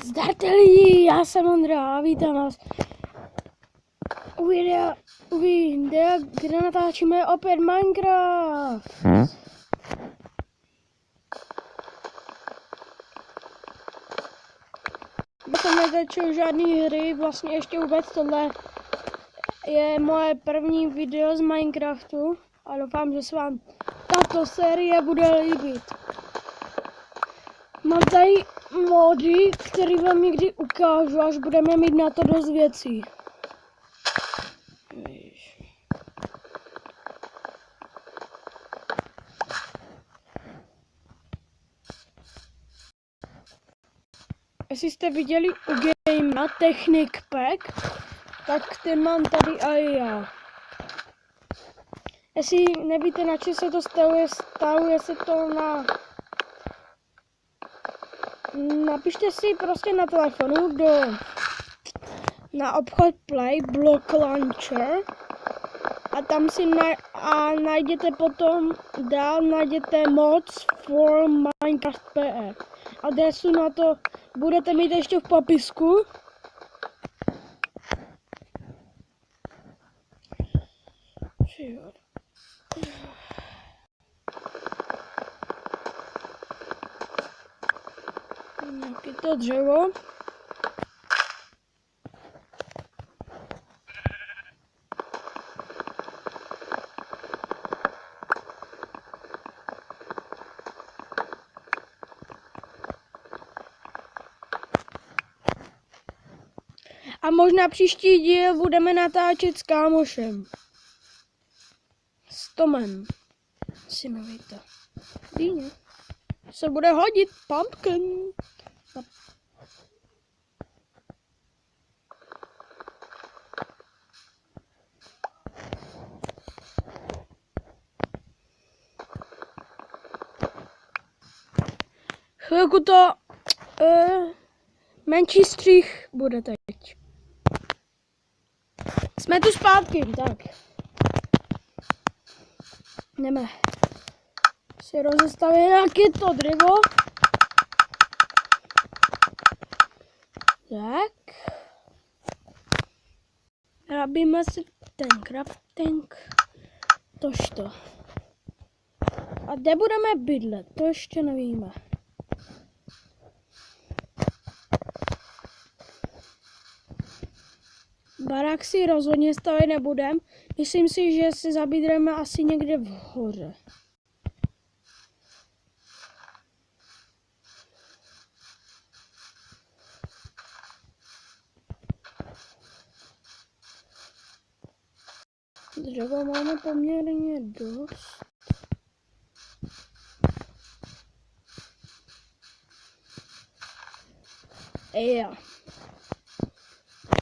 Zdarte lidi, já jsem Ondra a vítám vás u videa, kde natáčíme opět Minecraft. Já jsem netočil žádný hry, vlastně ještě vůbec. Tohle je moje první video z Minecraftu a doufám, že se vám tato série bude líbit. Mám tady mody, které vám někdy ukážu, až budeme mít na to dost věcí. Jestli jste viděli u Gamea Technic Pack, tak ten mám tady a já. Jestli nevíte, na čem se to stahuje se to napište si prostě na telefonu na obchod Play Block Launcher a tam si najděte potom najděte mods for Minecraft PR. Adresu na to budete mít ještě v popisku. Nějaké to dřevo. A možná příští díl budeme natáčet s kámošem. S Tomem. Si nevíte. Dýně. Se bude hodit pumpkin. Chvilku to menší střih bude teď. Jsme tu zpátky, tak. Jdeme si rozestavit nějaké to dřevo. Tak. Rabíme si ten crafting. Tožto. A kde budeme bydlet, to ještě nevíme. Barák si rozhodně stavit nebudem. Myslím si, že se zabydlíme asi někde v hoře. Dřeva máme poměrně dost. Jo.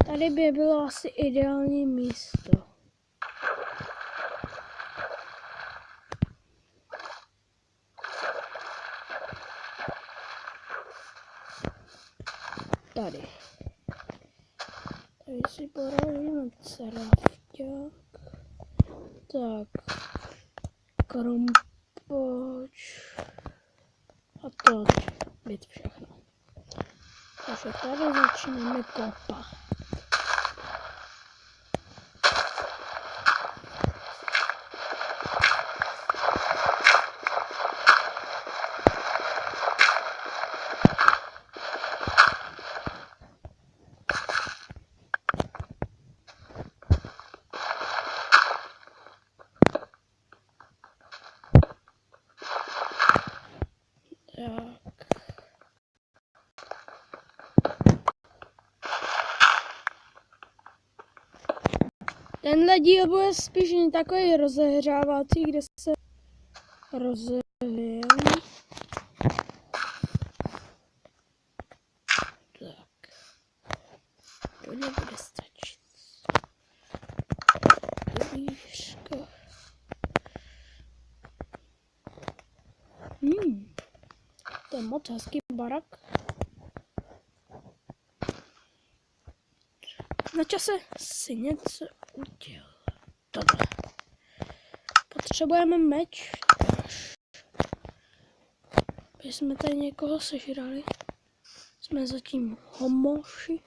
Tady by bylo asi ideální místo. Tady. Tady si poradíme crafťák. Tak. Krompoč. A to být všechno. Takže tady začneme kopat. Tenhle díl bude spíš takový rozehřávací, kde se rozehřejeme. Tak. To nebude stačit. Dvířko. To je moc hezký barak. Na čase si něco udělat. Tohle. Potřebujeme meč. Aby jsme tady někoho sežrali. Jsme zatím homoši.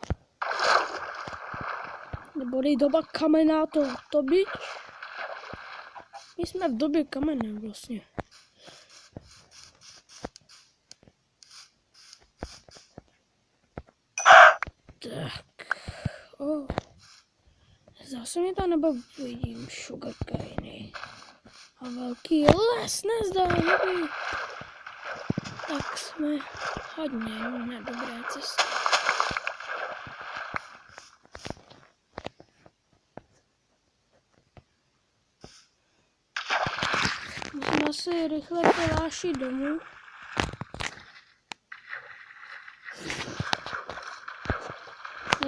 Neboli doba kamenná to byť. My jsme v době kamenné vlastně. Tak. Zase mě to nebo vidím sugarcane. A velký les nezdá, nevím. Tak jsme hodně na dobré cestě. Musím asi rychle polášit domů.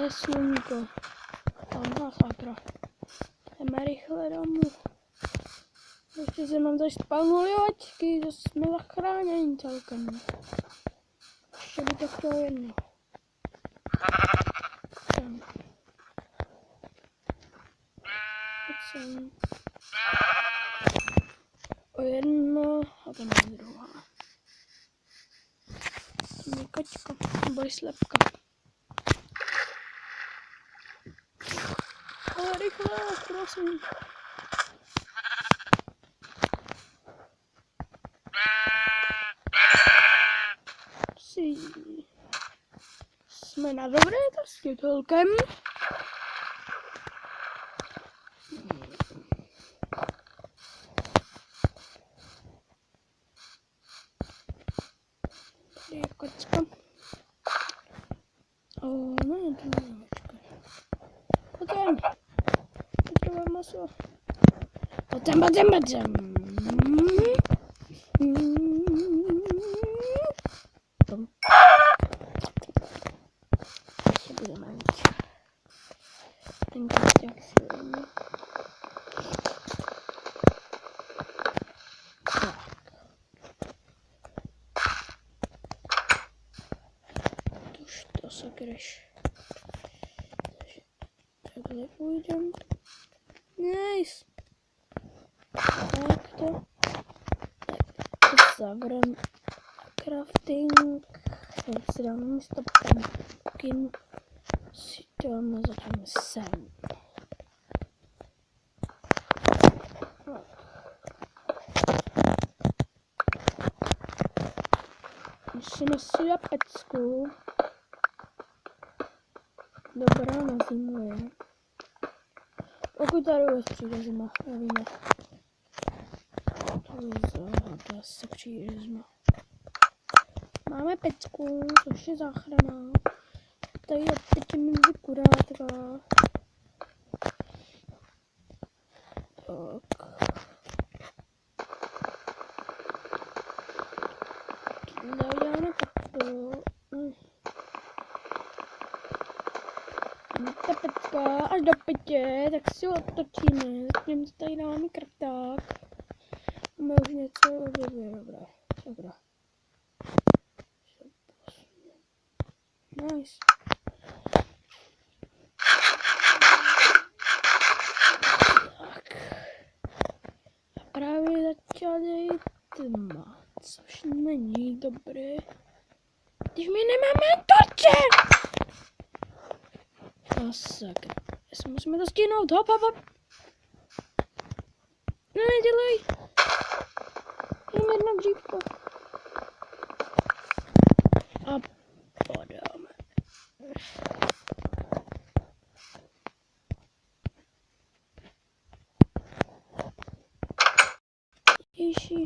Je slunko. Tamhle sakra. Jdeme rychle domů. Ještě se nám tady spalnuly očky, zase jsme zachráněni celkem. Ještě by to chtělo jedno. Tam. O jedno a tam je druhá. Tam je kočka, nebo je slepka. Ale rychle, prosím. Jsme na dobré cestě celkem. Tady je kočka. Ne, to je kočka. Potom. Potřebujeme maso. Potom. Ještě budeme mít ten kočák silný. Už to sakreš. Takže takhle půjdem. Nice. Tak to. Tak zavřem crafting. Tak si dáme místo pumpkin. Si dáme zatím sem. Musíme si dát pecku. Dobrá na zimu je. Pokud tady vůbec přijde zima, nevíme. To asi přijde zima. Máme pecku, což je záchrana. Tady je pečeme kurátka. Tak. Dáme takto. Ta pecka až do pitě, tak si ho otočíme. Zatím tady dáme krták. Máme už něco dobré. Dobrá. Nice. Tak. A právě začaly tma, což není dobré. Když my nemáme torče! A sakra. Musíme to stihnout. Hop. Ne, dělej. Jenom jedno dřívko. A podáme. Ježí.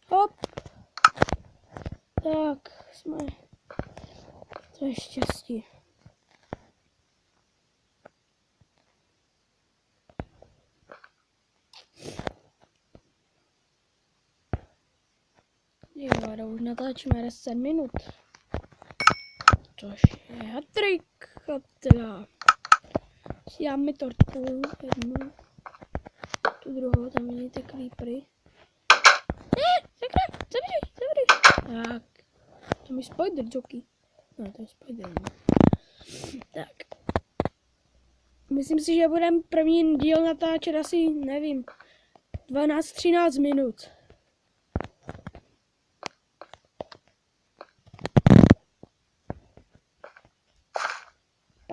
Hop. Tak, jsme. To je štěstí. Jo, už natáčíme 10 minut. Což je hat-trick. A teda si dáme tortku jednu. Tu druhou, tam vidíte creepery. Ne, sakra, zavři. Tak, to mi spider jockey. No, to je spider. Tak. Myslím si, že budeme první díl natáčet asi, nevím, 12-13 minut.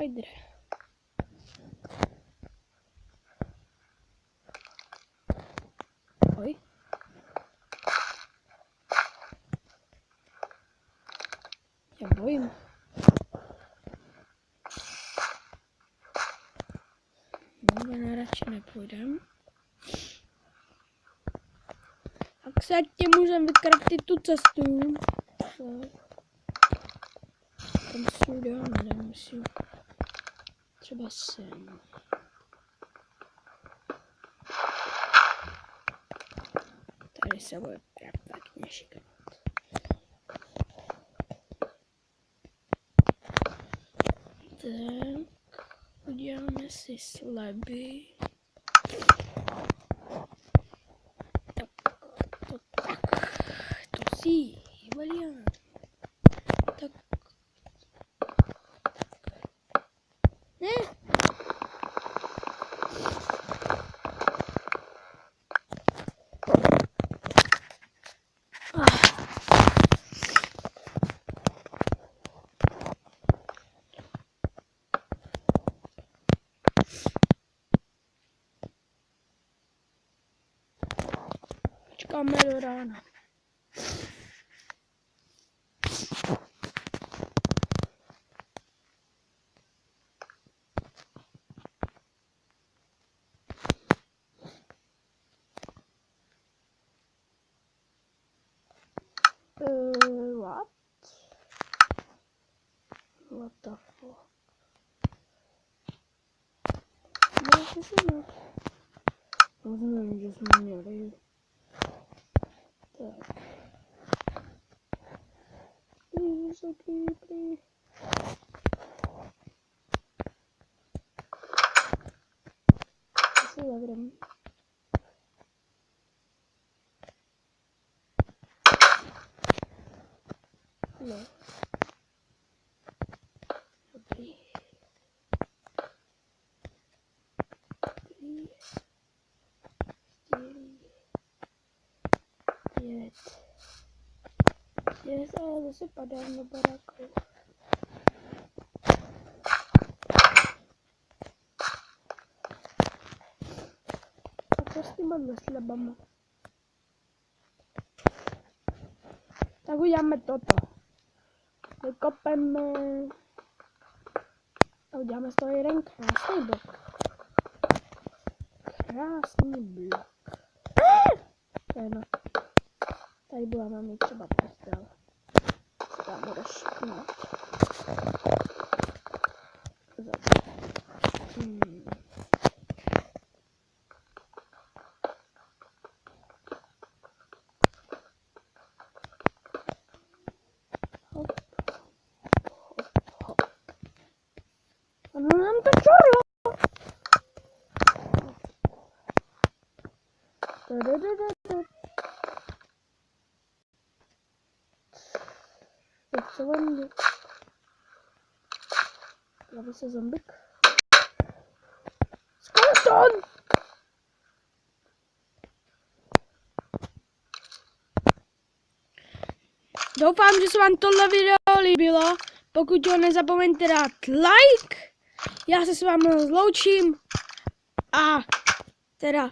spider. Oj. Já bojím. No, já radši nepůjdem. Tak se tě můžeme vykraftit tu cestu. Tam si uděláme, nemusím. Třeba sem. Tady se bude pěkně šiknout. Tak, uděláme si sleby. To si, Valian. Tak. Ne. Počkáme do rána. What? What the fuck? No, co se děje? Rozumím, že jsme měli. Tak. Please. Co se zavřeme? No. Dobrý. 3, 4, 5. Ale zase padám na baráku. A co s těma slabama? Tak uděláme toto. Vykopeme a uděláme z toho jeden krásný blok. Krásný blok. Tady budeme mít třeba postel. Co tam bude šiknout. No nám to čorlo. Jak se vám jde? Javí se zombik. Skeleton! Doufám, že se vám tohle video líbilo. Pokud ho nezapomeňte dát like. Já se s vámi zloučím a teda